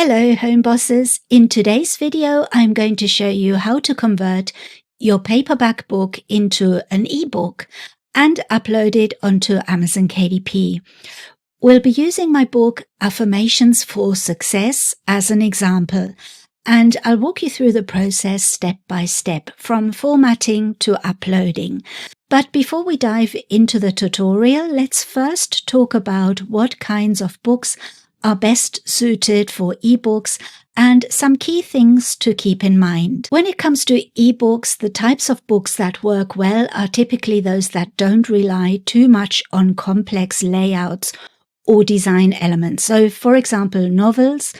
Hello, home bosses. In today's video, I'm going to show you how to convert your paperback book into an ebook and upload it onto Amazon KDP. We'll be using my book, Affirmations for Success, as an example, and I'll walk you through the process step by step, from formatting to uploading. But before we dive into the tutorial, let's first talk about what kinds of books are best suited for ebooks and some key things to keep in mind. When it comes to ebooks, the types of books that work well are typically those that don't rely too much on complex layouts or design elements. So, for example, novels,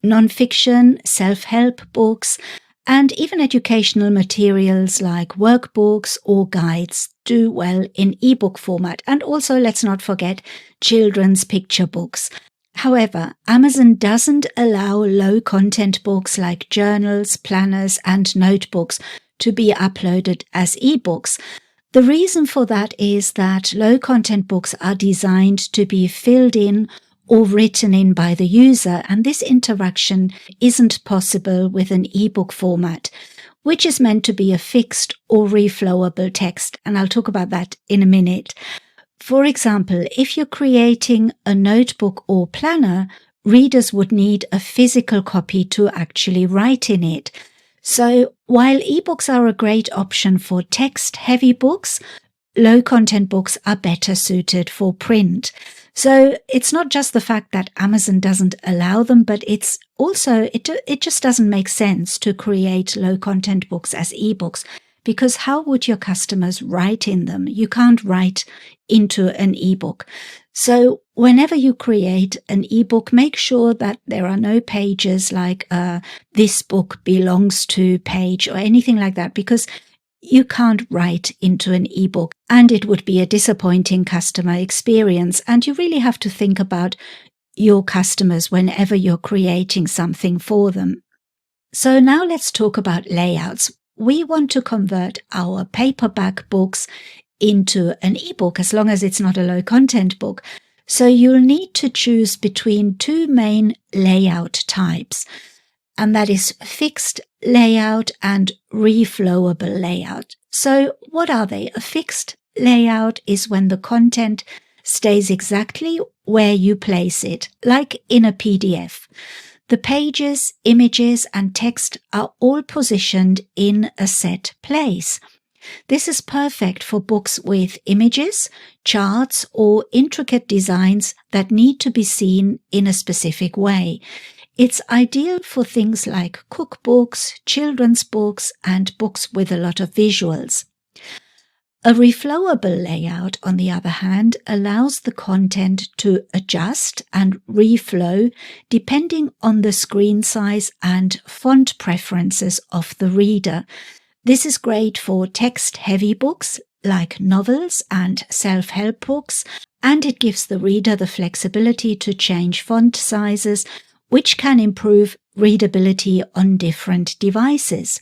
non-fiction, self-help books, and even educational materials like workbooks or guides do well in ebook format. And also, let's not forget children's picture books. However, Amazon doesn't allow low-content books like journals, planners, and notebooks to be uploaded as ebooks. The reason for that is that low-content books are designed to be filled in or written in by the user, and this interaction isn't possible with an ebook format, which is meant to be a fixed or reflowable text, and I'll talk about that in a minute. For example, if you're creating a notebook or planner, readers would need a physical copy to actually write in it. So while ebooks are a great option for text-heavy books, low-content books are better suited for print. So it's not just the fact that Amazon doesn't allow them, but it's also, it just doesn't make sense to create low-content books as ebooks, because how would your customers write in them? You can't write into an ebook. So whenever you create an ebook, make sure that there are no pages like this book belongs to page or anything like that, because you can't write into an ebook and it would be a disappointing customer experience. And you really have to think about your customers whenever you're creating something for them. So now let's talk about layouts. We want to convert our paperback books into an ebook as long as it's not a low content book. So you'll need to choose between two main layout types, and that is fixed layout and reflowable layout. So what are they? A fixed layout is when the content stays exactly where you place it, like in a PDF. The pages, images, and text are all positioned in a set place. This is perfect for books with images, charts, or intricate designs that need to be seen in a specific way. It's ideal for things like cookbooks, children's books, and books with a lot of visuals. A reflowable layout, on the other hand, allows the content to adjust and reflow depending on the screen size and font preferences of the reader. This is great for text-heavy books like novels and self-help books, and it gives the reader the flexibility to change font sizes, which can improve readability on different devices.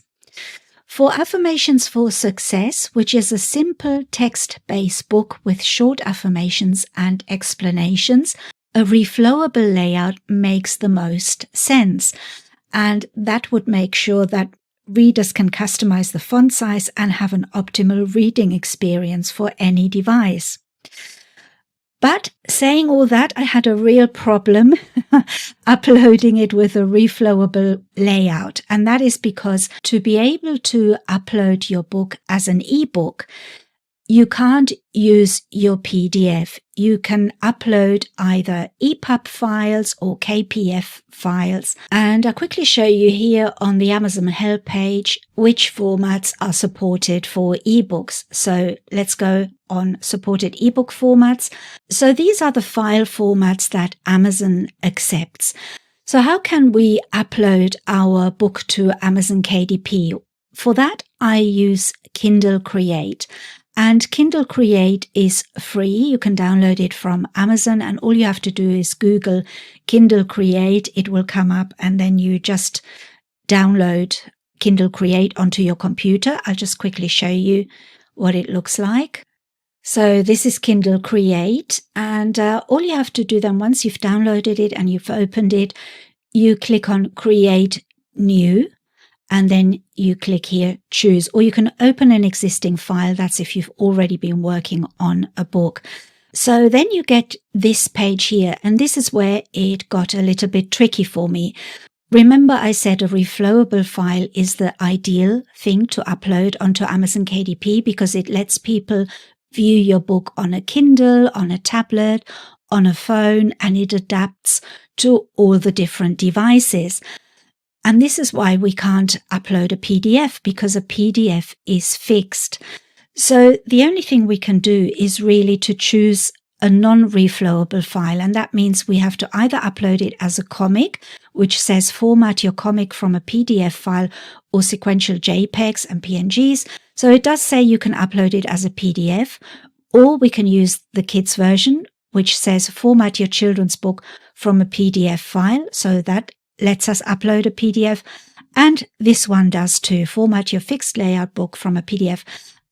For Affirmations for Success, which is a simple text-based book with short affirmations and explanations, a reflowable layout makes the most sense, and that would make sure that readers can customize the font size and have an optimal reading experience for any device. But saying all that, I had a real problem uploading it with a reflowable layout. And that is because to be able to upload your book as an ebook, you can't use your PDF. You can upload either EPUB files or KPF files. And I'll quickly show you here on the Amazon help page which formats are supported for ebooks. So let's go on supported ebook formats. So these are the file formats that Amazon accepts. So how can we upload our book to Amazon KDP? For that, I use Kindle Create. And Kindle Create is free. You can download it from Amazon, and all you have to do is Google Kindle Create. It will come up, and then you just download Kindle Create onto your computer. I'll just quickly show you what it looks like. So this is Kindle Create, and all you have to do then, once you've downloaded it and you've opened it, you click on Create New, and then you click here, Choose, or you can open an existing file. That's if you've already been working on a book. So then you get this page here, and this is where it got a little bit tricky for me. Remember, I said a reflowable file is the ideal thing to upload onto Amazon KDP because it lets people view your book on a Kindle, on a tablet, on a phone, and it adapts to all the different devices. And this is why we can't upload a PDF, because a PDF is fixed. So the only thing we can do is really to choose a non-reflowable file, and that means we have to either upload it as a comic, which says format your comic from a PDF file or sequential JPEGs and PNGs. So it does say you can upload it as a PDF, or we can use the kids version, which says format your children's book from a PDF file. So that lets us upload a PDF. And this one does too, format your fixed layout book from a PDF.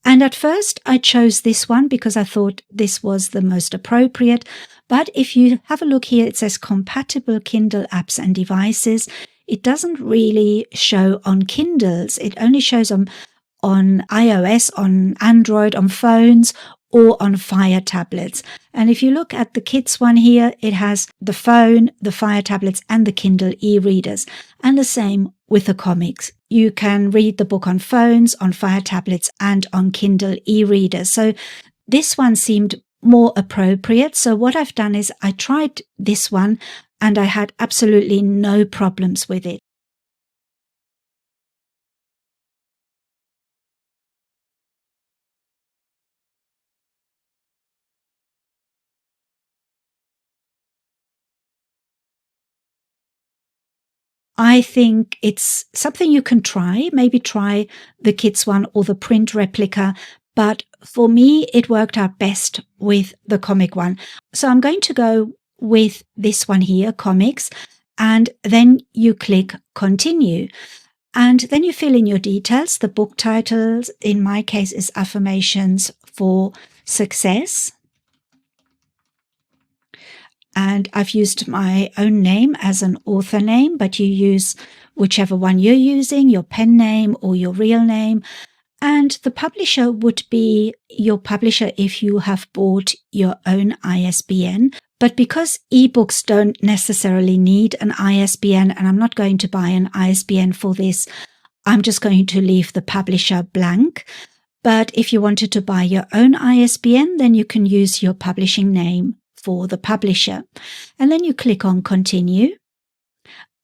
And at first I chose this one because I thought this was the most appropriate. But if you have a look here, it says compatible Kindle apps and devices. It doesn't really show on Kindles. It only shows on iOS, on Android, on phones, or on Fire tablets. And if you look at the kids one here, it has the phone, the Fire tablets, and the Kindle e-readers. And the same with the comics. You can read the book on phones, on Fire tablets, and on Kindle e-readers. So this one seemed more appropriate. So what I've done is I tried this one and I had absolutely no problems with it. I think it's something you can try. Maybe try the kids one or the print replica. But for me, it worked out best with the comic one. So I'm going to go with this one here, comics, and then you click continue. And then you fill in your details. The book titles, in my case, is Affirmations for Success. And I've used my own name as an author name, but you use whichever one you're using, your pen name or your real name. And the publisher would be your publisher if you have bought your own ISBN. But because ebooks don't necessarily need an ISBN, and I'm not going to buy an ISBN for this, I'm just going to leave the publisher blank. But if you wanted to buy your own ISBN, then you can use your publishing name for the publisher. And then you click on continue.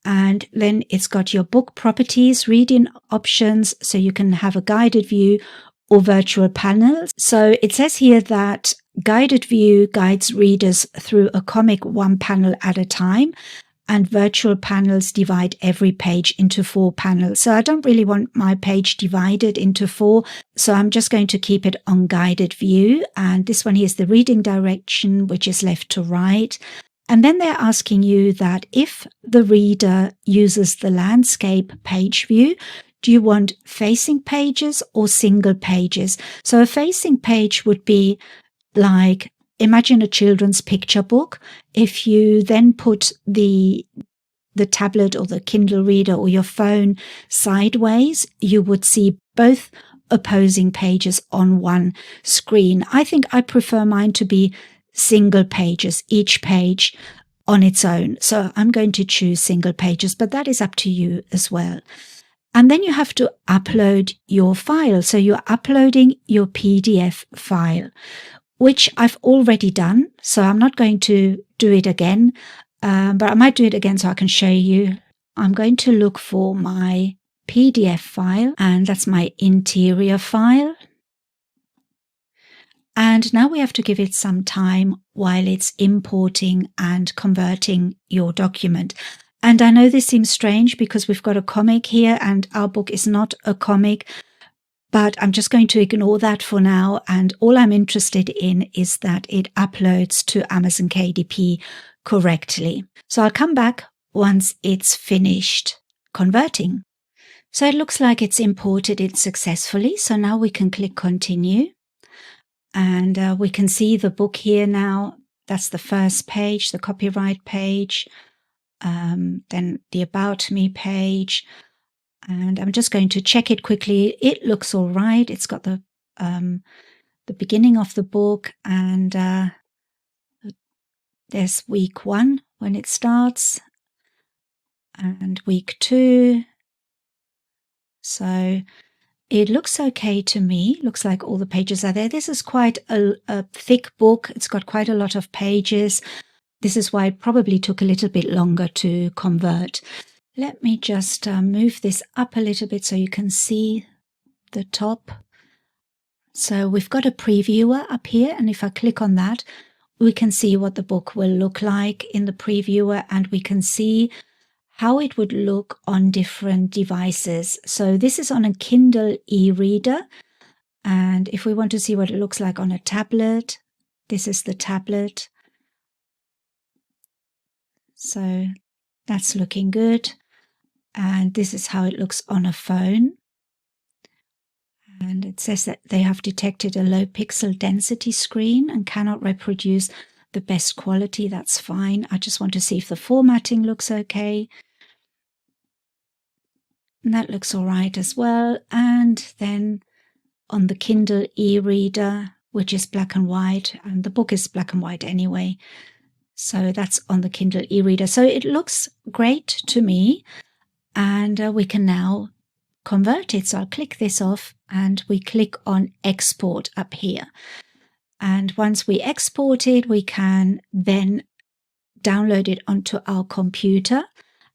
And then it's got your book properties, reading options, so you can have a guided view or virtual panels. So it says here that guided view guides readers through a comic one panel at a time, and virtual panels divide every page into 4 panels. So I don't really want my page divided into 4, so I'm just going to keep it on guided view. And this one here is the reading direction, which is left to right. And then they're asking you that if the reader uses the landscape page view, do you want facing pages or single pages? So a facing page would be like, imagine a children's picture book. If you then put the tablet or the Kindle reader or your phone sideways, you would see both opposing pages on one screen. I think I prefer mine to be single pages, each page on its own. So I'm going to choose single pages, but that is up to you as well. And then you have to upload your file. So you're uploading your PDF file, which I've already done. So I'm not going to do it again, but I might do it again so I can show you. I'm going to look for my PDF file, and that's my interior file. And now we have to give it some time while it's importing and converting your document. And I know this seems strange because we've got a comic here and our book is not a comic, but I'm just going to ignore that for now. And all I'm interested in is that it uploads to Amazon KDP correctly. So I'll come back once it's finished converting. So it looks like it's imported it successfully. So now we can click continue. And we can see the book here now. That's the first page, the copyright page. then the About Me page. And I'm just going to check it quickly. It looks all right. It's got the beginning of the book, and there's week 1 when it starts, and week 2. So it looks okay to me. Looks like all the pages are there. This is quite a thick book. It's got quite a lot of pages. This is why it probably took a little bit longer to convert. Let me just move this up a little bit so you can see the top. So we've got a previewer up here, and if I click on that, we can see what the book will look like in the previewer, and we can see how it would look on different devices. So this is on a Kindle e-reader, and if we want to see what it looks like on a tablet, this is the tablet. So that's looking good. And this is how it looks on a phone. And it says that they have detected a low pixel density screen and cannot reproduce the best quality. That's fine. I just want to see if the formatting looks okay. And that looks all right as well. And then on the Kindle e-reader, which is black and white, and the book is black and white anyway. So that's on the Kindle e-reader. So it looks great to me. And we can now convert it. So I'll click this off, and we click on export up here. And once we export it, we can then download it onto our computer,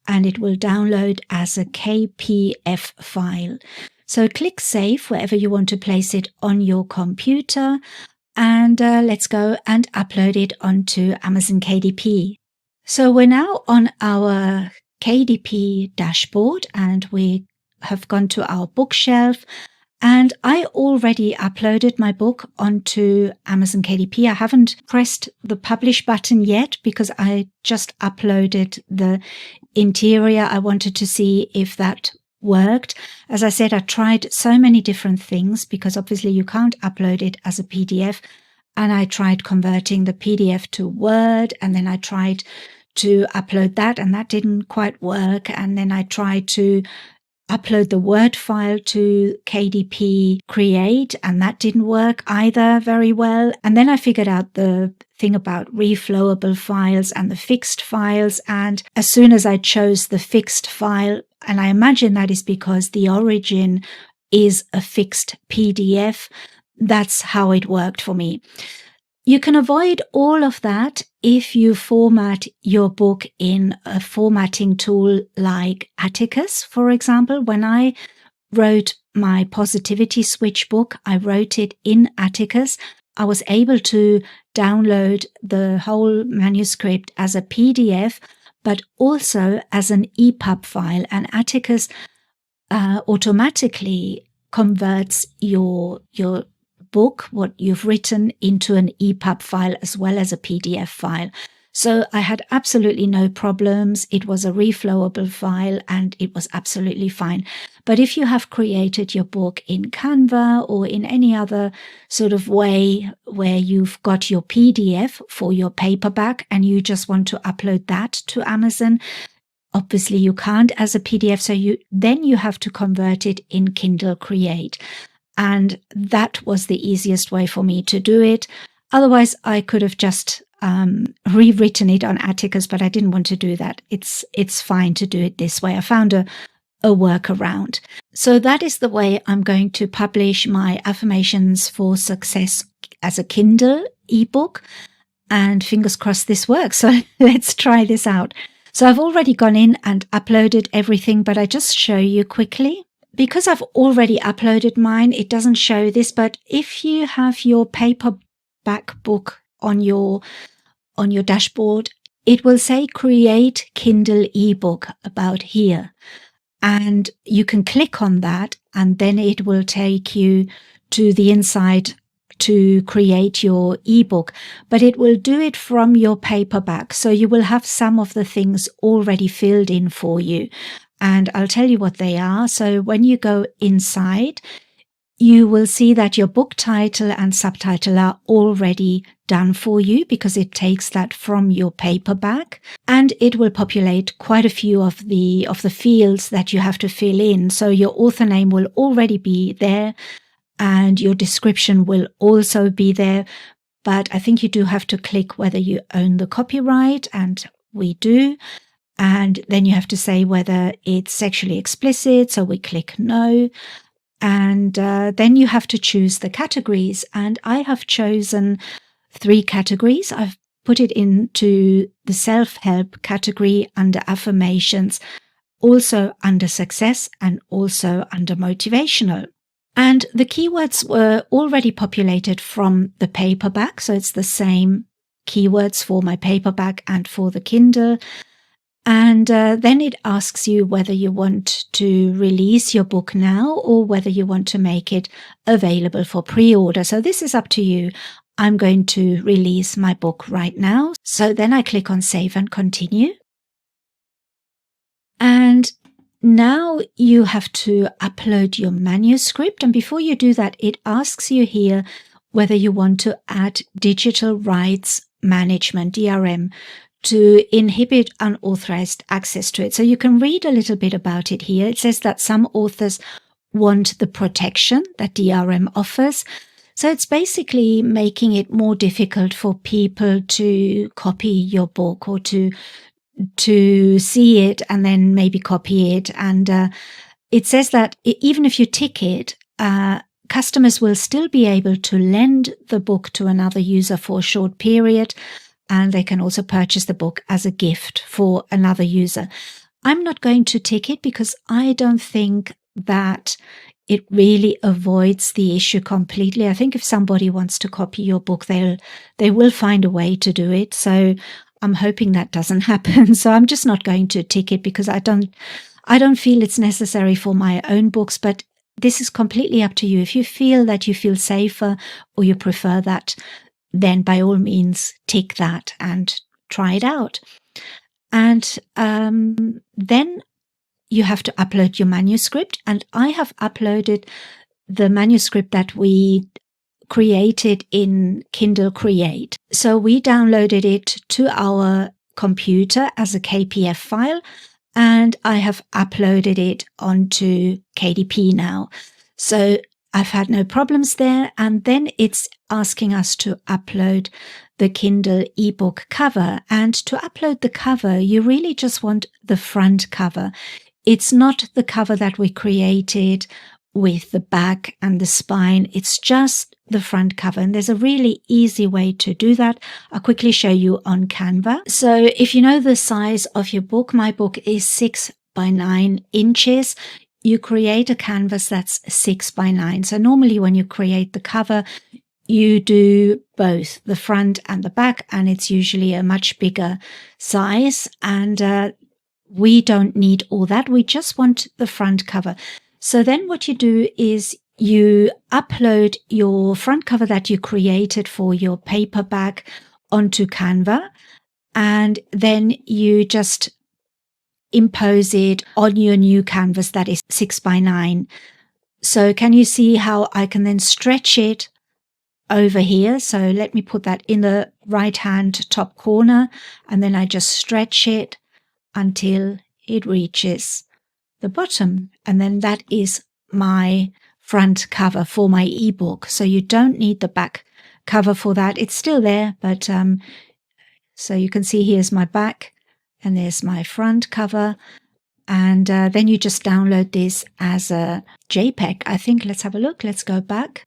and it will download as a KPF file. So click save wherever you want to place it on your computer, and let's go and upload it onto Amazon KDP. So we're now on our KDP dashboard, and we have gone to our bookshelf, and I already uploaded my book onto Amazon KDP. I haven't pressed the publish button yet because I just uploaded the interior. I wanted to see if that worked. As I said, I tried so many different things because obviously you can't upload it as a PDF, and I tried converting the PDF to Word, and then I tried to upload that, and that didn't quite work. And then I tried to upload the Word file to KDP Create, and that didn't work either very well. And then I figured out the thing about reflowable files and the fixed files. And as soon as I chose the fixed file, and I imagine that is because the origin is a fixed PDF, that's how it worked for me. You can avoid all of that if you format your book in a formatting tool like Atticus, for example. When I wrote my Positivity Switch book, I wrote it in Atticus. I was able to download the whole manuscript as a PDF, but also as an EPUB file. And Atticus automatically converts your book, what you've written, into an EPUB file as well as a PDF file. So I had absolutely no problems. It was a reflowable file and it was absolutely fine. But if you have created your book in Canva or in any other sort of way where you've got your PDF for your paperback and you just want to upload that to Amazon, obviously you can't as a PDF. So you have to convert it in Kindle Create. And that was the easiest way for me to do it. Otherwise, I could have just rewritten it on Atticus, but I didn't want to do that. It's fine to do it this way. I found a workaround. So that is the way I'm going to publish my Affirmations for Success as a Kindle ebook. And fingers crossed this works. So let's try this out. So I've already gone in and uploaded everything, but I just show you quickly. Because I've already uploaded mine, it doesn't show this, but if you have your paperback book on your dashboard, it will say Create Kindle ebook about here. And you can click on that, and then it will take you to the inside to create your ebook, but it will do it from your paperback. So you will have some of the things already filled in for you. And I'll tell you what they are. So when you go inside, you will see that your book title and subtitle are already done for you because it takes that from your paperback, and it will populate quite a few of the fields that you have to fill in. So your author name will already be there and your description will also be there. But I think you do have to click whether you own the copyright, and we do. And then you have to say whether it's sexually explicit. So we click no. And then you have to choose the categories. And I have chosen 3 categories. I've put it into the self-help category under affirmations, also under success, and also under motivational. And the keywords were already populated from the paperback. So it's the same keywords for my paperback and for the Kindle. And then it asks you whether you want to release your book now or whether you want to make it available for pre-order. So this is up to you. I'm going to release my book right now. So then I click on Save and Continue. And now you have to upload your manuscript. And before you do that, it asks you here whether you want to add digital rights management, DRM, to inhibit unauthorized access to it. So you can read a little bit about it here. It says that some authors want the protection that DRM offers. So it's basically making it more difficult for people to copy your book or to see it and then maybe copy it. And it says that even if you tick it, customers will still be able to lend the book to another user for a short period. And they can also purchase the book as a gift for another user. I'm not going to tick it because I don't think that it really avoids the issue completely. I think if somebody wants to copy your book, they will find a way to do it. So I'm hoping that doesn't happen. So I'm just not going to tick it because I don't feel it's necessary for my own books, but this is completely up to you. If you feel that you feel safer or you prefer that, then by all means tick that and try it out. And then you have to upload your manuscript. And I have uploaded the manuscript that we created in Kindle Create. So we downloaded it to our computer as a KPF file, and I have uploaded it onto KDP now. So I've had no problems there. And then it's asking us to upload the Kindle ebook cover. And to upload the cover, you really just want the front cover. It's not the cover that we created with the back and the spine. It's just the front cover. And there's a really easy way to do that. I'll quickly show you on Canva. So if you know the size of your book, my book is 6 by 9 inches. You create a canvas that's 6 by 9. So normally when you create the cover, you do both the front and the back, and it's usually a much bigger size. And we don't need all that. We just want the front cover. So then what you do is you upload your front cover that you created for your paperback onto Canva, and then you just impose it on your new canvas that is 6 by 9. So can you see how I can then stretch it over here? So let me put that in the right hand top corner, and then I just stretch it until it reaches the bottom. And then that is my front cover for my ebook. So you don't need the back cover for that. It's still there, but so you can see here's my back and there's my front cover. And then you just download this as a JPEG. I think, let's have a look. Let's go back.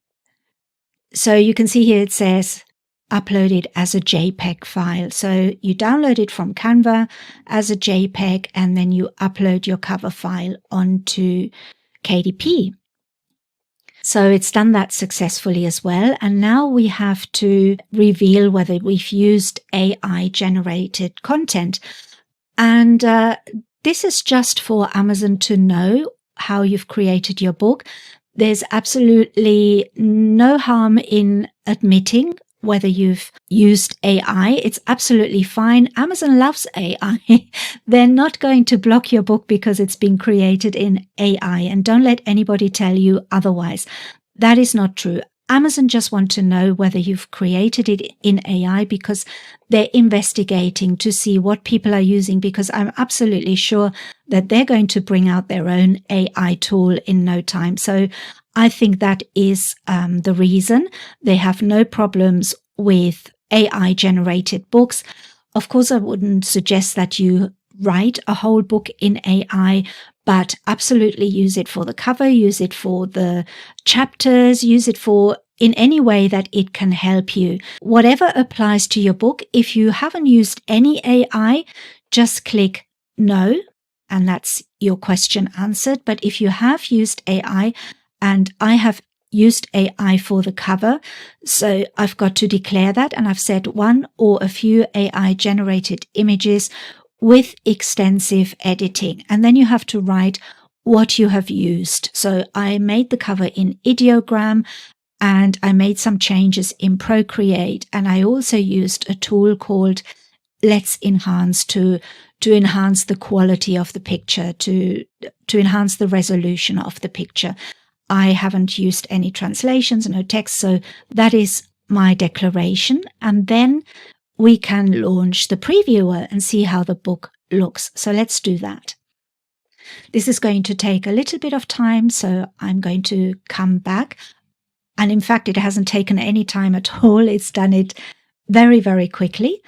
So you can see here it says upload it as a JPEG file. So you download it from Canva as a JPEG, and then you upload your cover file onto KDP. So it's done that successfully as well. And now we have to reveal whether we've used AI generated content. And this is just for Amazon to know how you've created your book. There's absolutely no harm in admitting whether you've used AI. It's absolutely fine. Amazon loves AI. They're not going to block your book because it's been created in AI, and don't let anybody tell you otherwise. That is not true. Amazon just want to know whether you've created it in AI because they're investigating to see what people are using, because I'm absolutely sure that they're going to bring out their own AI tool in no time. So I think that is the reason. They have no problems with AI generated books. Of course, I wouldn't suggest that you write a whole book in AI, but absolutely use it for the cover, use it for the chapters, use it for in any way that it can help you. Whatever applies to your book. If you haven't used any AI, just click no, and that's your question answered. But if you have used AI, and I have used AI for the cover, so I've got to declare that, and I've said one or a few AI generated images with extensive editing. And then you have to write what you have used. So I made the cover in ideogram, and I made some changes in Procreate, and I also used a tool called Let's Enhance to enhance the quality of the picture, to enhance the resolution of the picture. I haven't used any translations, no text, so that is my declaration. And then we can launch the previewer and see how the book looks. So let's do that. This is going to take a little bit of time, so I'm going to come back. And in fact, it hasn't taken any time at all. It's done it very, very quickly.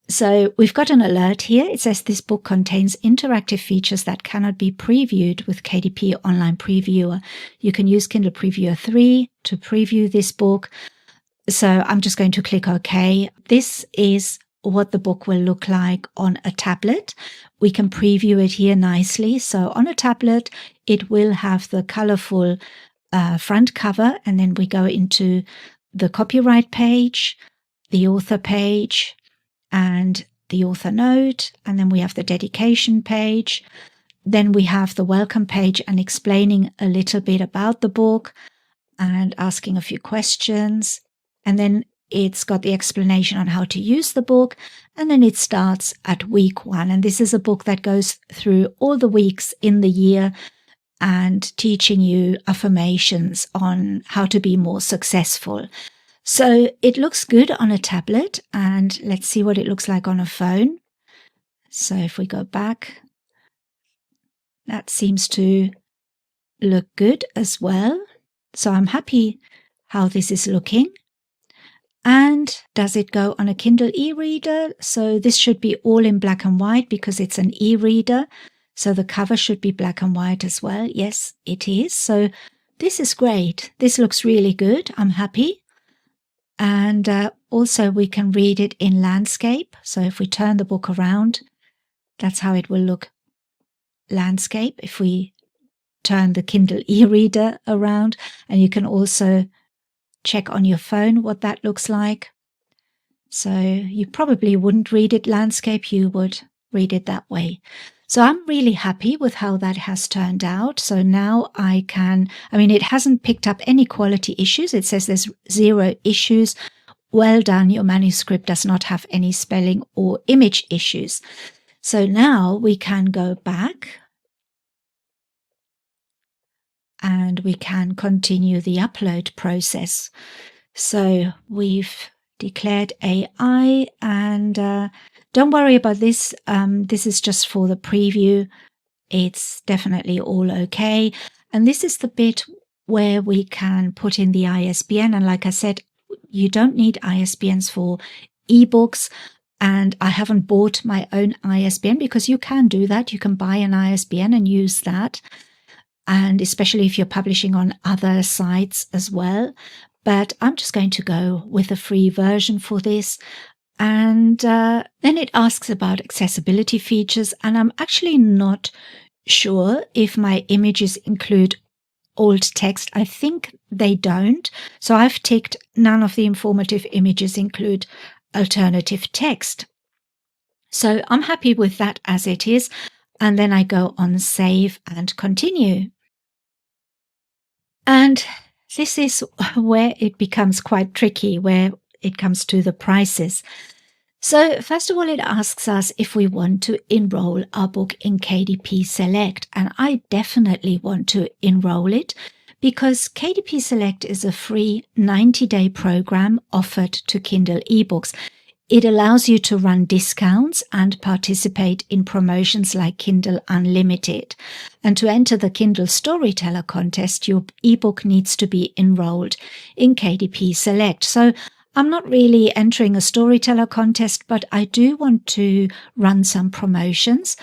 So we've got an alert here. It says this book contains interactive features that cannot be previewed with KDP Online Previewer. You can use Kindle Previewer 3 to preview this book. So I'm just going to click OK. This is what the book will look like on a tablet. We can preview it here nicely. So on a tablet, it will have the colorful front cover, and then we go into the copyright page, the author page, and the author note, and then we have the dedication page. Then we have the welcome page and explaining a little bit about the book and asking a few questions. And then it's got the explanation on how to use the book. And then it starts at week 1. And this is a book that goes through all the weeks in the year and teaching you affirmations on how to be more successful. So it looks good on a tablet, and let's see what it looks like on a phone. So if we go back, that seems to look good as well. So I'm happy how this is looking. And does it go on a Kindle e-reader? So this should be all in black and white because it's an e-reader. So the cover should be black and white as well. Yes, it is. So this is great. This looks really good. I'm happy. And also we can read it in landscape. So if we turn the book around, that's how it will look landscape. If we turn the Kindle e-reader around, and you can also check on your phone what that looks like. So you probably wouldn't read it landscape, you would read it that way. So I'm really happy with how that has turned out. So now it hasn't picked up any quality issues. It says there's 0 issues. Well done, your manuscript does not have any spelling or image issues. So now we can go back and we can continue the upload process. So we've declared AI, and don't worry about this. This is just for the preview. It's definitely all okay. And this is the bit where we can put in the ISBN. And like I said, you don't need ISBNs for ebooks. And I haven't bought my own ISBN because you can do that. You can buy an ISBN and use that. And especially if you're publishing on other sites as well. But I'm just going to go with a free version for this. And then it asks about accessibility features. And I'm actually not sure if my images include alt text. I think they don't. So I've ticked none of the informative images include alternative text. So I'm happy with that as it is. And then I go on save and continue. And this is where it becomes quite tricky, where it comes to the prices. So first of all, it asks us if we want to enroll our book in KDP Select. And I definitely want to enroll it because KDP Select is a free 90-day program offered to Kindle ebooks. It allows you to run discounts and participate in promotions like Kindle Unlimited. And to enter the Kindle Storyteller contest, your ebook needs to be enrolled in KDP Select. So I'm not really entering a storyteller contest, but I do want to run some promotions,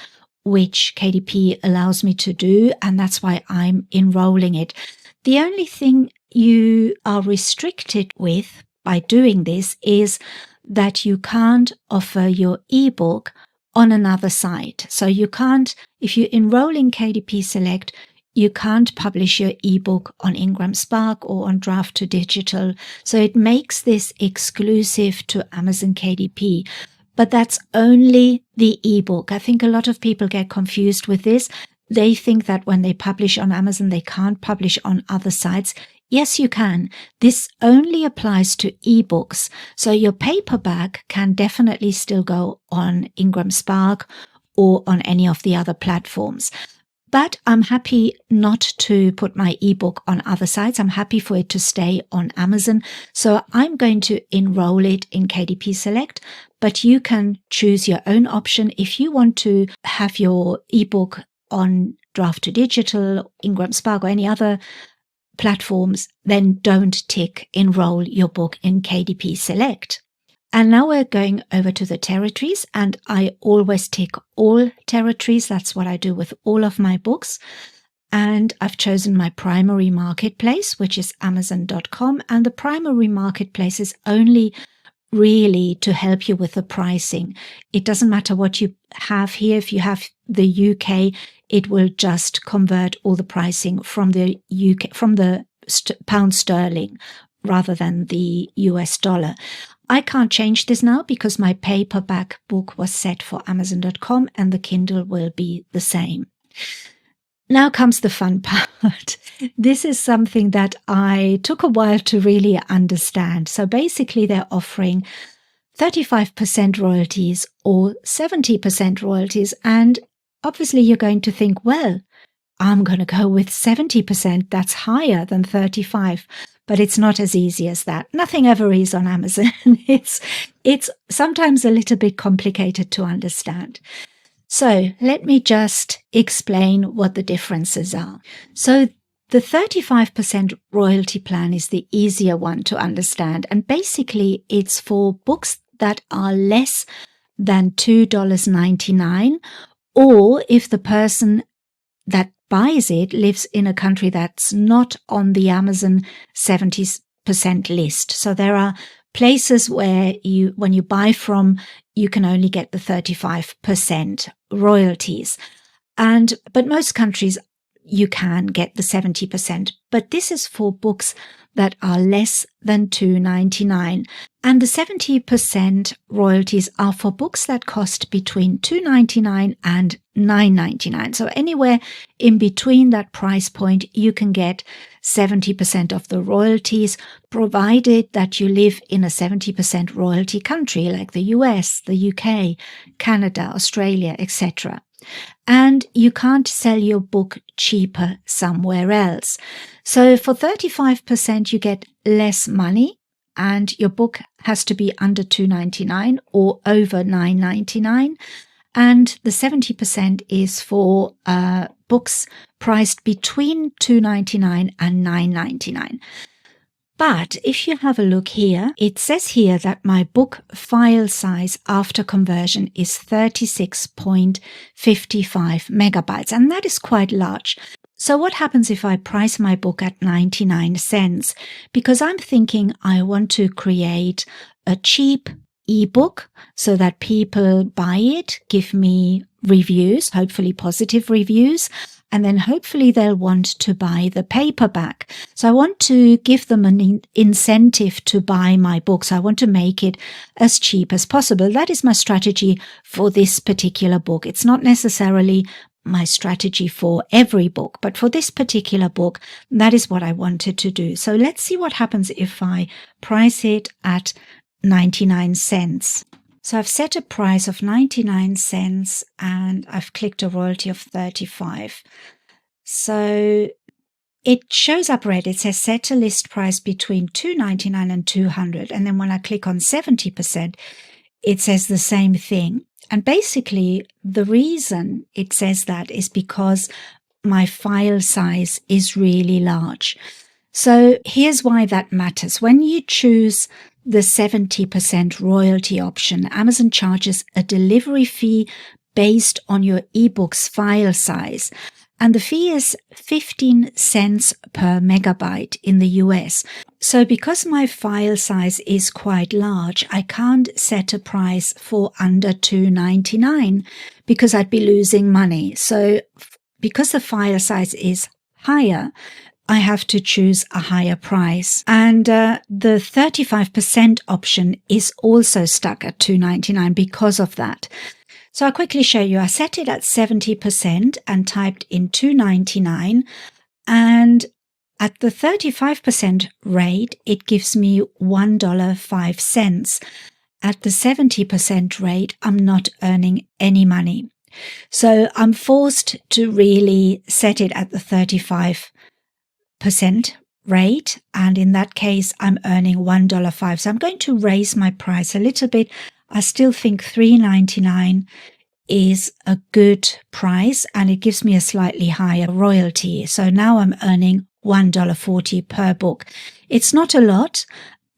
which KDP allows me to do, and that's why I'm enrolling it. The only thing you are restricted with by doing this is that you can't offer your ebook on another site. So you can't, if you enroll in KDP Select, you can't publish your ebook on Ingram Spark or on Draft to Digital. So it makes this exclusive to Amazon KDP. But that's only the ebook. I think a lot of people get confused with this. They think that when they publish on Amazon, they can't publish on other sites. Yes, you can. This only applies to ebooks. So your paperback can definitely still go on Ingram Spark or on any of the other platforms. But I'm happy not to put my ebook on other sites. I'm happy for it to stay on Amazon. So I'm going to enroll it in KDP Select, but you can choose your own option. If you want to have your ebook on Draft to Digital, Ingram Spark, or any other platforms, then don't tick enroll your book in KDP Select. And now we're going over to the territories, and I always tick all territories. That's what I do with all of my books. And I've chosen my primary marketplace, which is Amazon.com. And the primary marketplace is only really to help you with the pricing. It doesn't matter what you have here. If you have the UK, it will just convert all the pricing from the UK, from the pound sterling rather than the US dollar. I can't change this now because my paperback book was set for Amazon.com and the Kindle will be the same. Now comes the fun part. This is something that I took a while to really understand. So basically they're offering 35% royalties or 70% royalties. And obviously you're going to think, well, I'm going to go with 70%. That's higher than 35. But it's not as easy as that. Nothing ever is on Amazon. It's sometimes a little bit complicated to understand. So let me just explain what the differences are. So the 35% royalty plan is the easier one to understand. And basically it's for books that are less than $2.99, or if the person that buys it lives in a country that's not on the Amazon 70% list. So there are places where when you buy from, you can only get the 35% royalties. But most countries, you can get the 70%. But this is for books that are less than $2.99. And the 70% royalties are for books that cost between $2.99 and $9.99. So anywhere in between that price point, you can get 70% of the royalties, provided that you live in a 70% royalty country like the US, the UK, Canada, Australia, etc. And you can't sell your book cheaper somewhere else. So for 35%, you get less money, and your book has to be under $2.99 or over $9.99. And the 70% is for books priced between $2.99 and $9.99. But if you have a look here, it says here that my book file size after conversion is 36.55 megabytes, and that is quite large. So what happens if I price my book at 99 cents? Because I'm thinking I want to create a cheap ebook so that people buy it, give me reviews, hopefully positive reviews, and then hopefully they'll want to buy the paperback. So I want to give them an incentive to buy my books. I want to make it as cheap as possible. That is my strategy for this particular book. It's not necessarily my strategy for every book, but for this particular book, that is what I wanted to do. So let's see what happens if I price it at 99 cents. So I've set a price of 99 cents and I've clicked a royalty of 35. So it shows up red. It says set a list price between $2.99 and $200. And then when I click on 70%, it says the same thing. And basically, the reason it says that is because my file size is really large. So here's why that matters. When you choose the 70% royalty option, Amazon charges a delivery fee based on your ebook's file size. And the fee is 15 cents per megabyte in the US. So because my file size is quite large, I can't set a price for under $2.99 because I'd be losing money. So because the file size is higher, I have to choose a higher price. And the 35% option is also stuck at $2.99 because of that. So I'll quickly show you. I set it at 70% and typed in $2.99. And at the 35% rate, it gives me $1.05. At the 70% rate, I'm not earning any money. So I'm forced to really set it at the 35% rate. And in that case, I'm earning $1.05. So I'm going to raise my price a little bit. I still think $3.99 is a good price and it gives me a slightly higher royalty. So now I'm earning $1.40 per book. It's not a lot.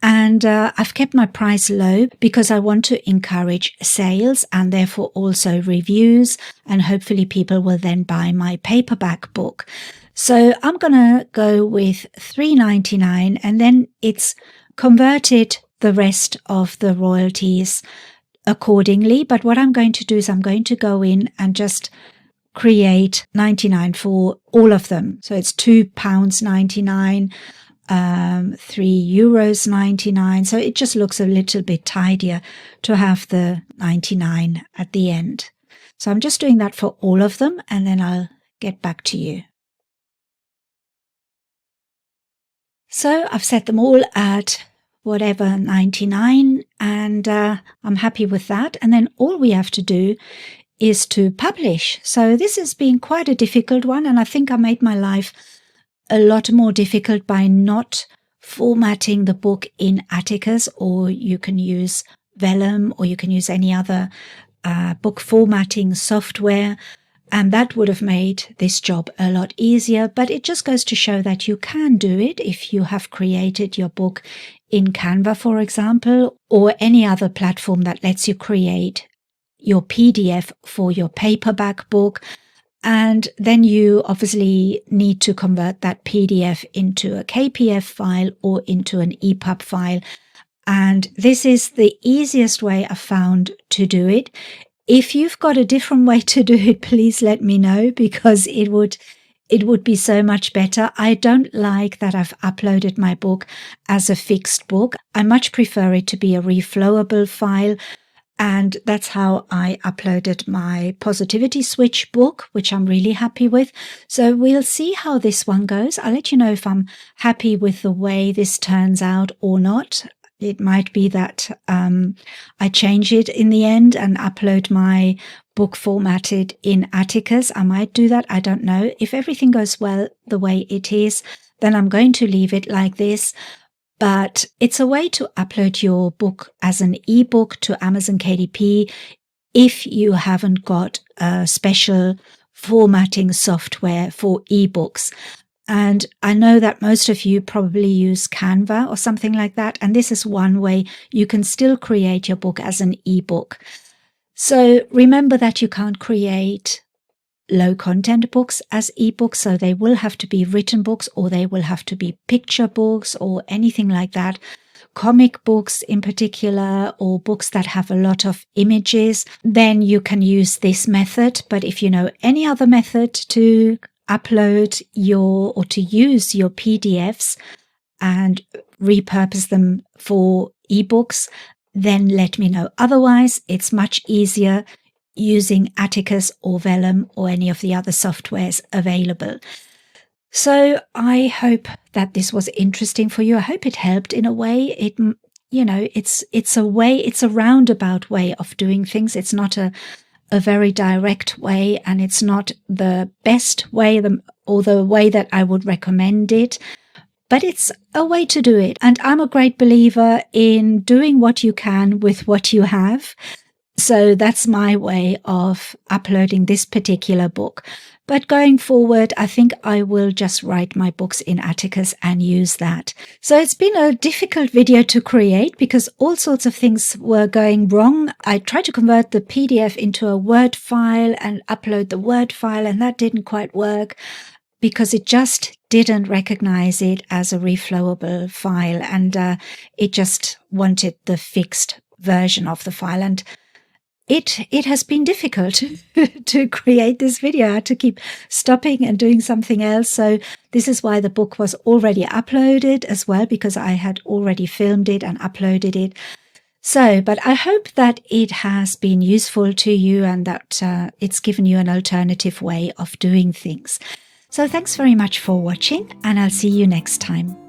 And I've kept my price low because I want to encourage sales and therefore also reviews. And hopefully people will then buy my paperback book. So I'm going to go with $3.99 and then it's converted the rest of the royalties accordingly. But what I'm going to do is I'm going to go in and just create 99 for all of them. So it's £2.99, €3.99. So it just looks a little bit tidier to have the 99 at the end. So I'm just doing that for all of them and then I'll get back to you. So I've set them all at whatever 99 and I'm happy with that. And then all we have to do is to publish. So this has been quite a difficult one and I think I made my life a lot more difficult by not formatting the book in Atticus, or you can use Vellum or you can use any other book formatting software. And that would have made this job a lot easier, but it just goes to show that you can do it if you have created your book in Canva, for example, or any other platform that lets you create your PDF for your paperback book. And then you obviously need to convert that PDF into a KPF file or into an EPUB file. And this is the easiest way I've found to do it. If you've got a different way to do it, please let me know because it would be so much better. I don't like that I've uploaded my book as a fixed book. I much prefer it to be a reflowable file. And that's how I uploaded my Positivity Switch book, which I'm really happy with. So we'll see how this one goes. I'll let you know if I'm happy with the way this turns out or not. It might be that I change it in the end and upload my book formatted in Atticus. I might do that. I don't know. If everything goes well the way it is, then I'm going to leave it like this. But it's a way to upload your book as an ebook to Amazon KDP if you haven't got a special formatting software for ebooks. And I know that most of you probably use Canva or something like that. And this is one way you can still create your book as an ebook. So remember that you can't create low content books as ebooks. So they will have to be written books or they will have to be picture books or anything like that. Comic books in particular, or books that have a lot of images, then you can use this method. But if you know any other method to upload or to use your PDFs and repurpose them for ebooks, then let me know. Otherwise, it's much easier using Atticus or Vellum or any of the other softwares available. So I hope that this was interesting for you. I hope it helped in a way. It's a roundabout way of doing things. It's not a a very direct way, and it's not the best way or the way that I would recommend it. But it's a way to do it. And I'm a great believer in doing what you can with what you have. So that's my way of uploading this particular book. But going forward, I think I will just write my books in Atticus and use that. So it's been a difficult video to create because all sorts of things were going wrong. I tried to convert the PDF into a Word file and upload the Word file, and that didn't quite work, because it just didn't recognize it as a reflowable file, and it just wanted the fixed version of the file. And it has been difficult to create this video. I had to keep stopping and doing something else. So this is why the book was already uploaded as well, because I had already filmed it and uploaded it. So, but I hope that it has been useful to you and that it's given you an alternative way of doing things. So thanks very much for watching, and I'll see you next time.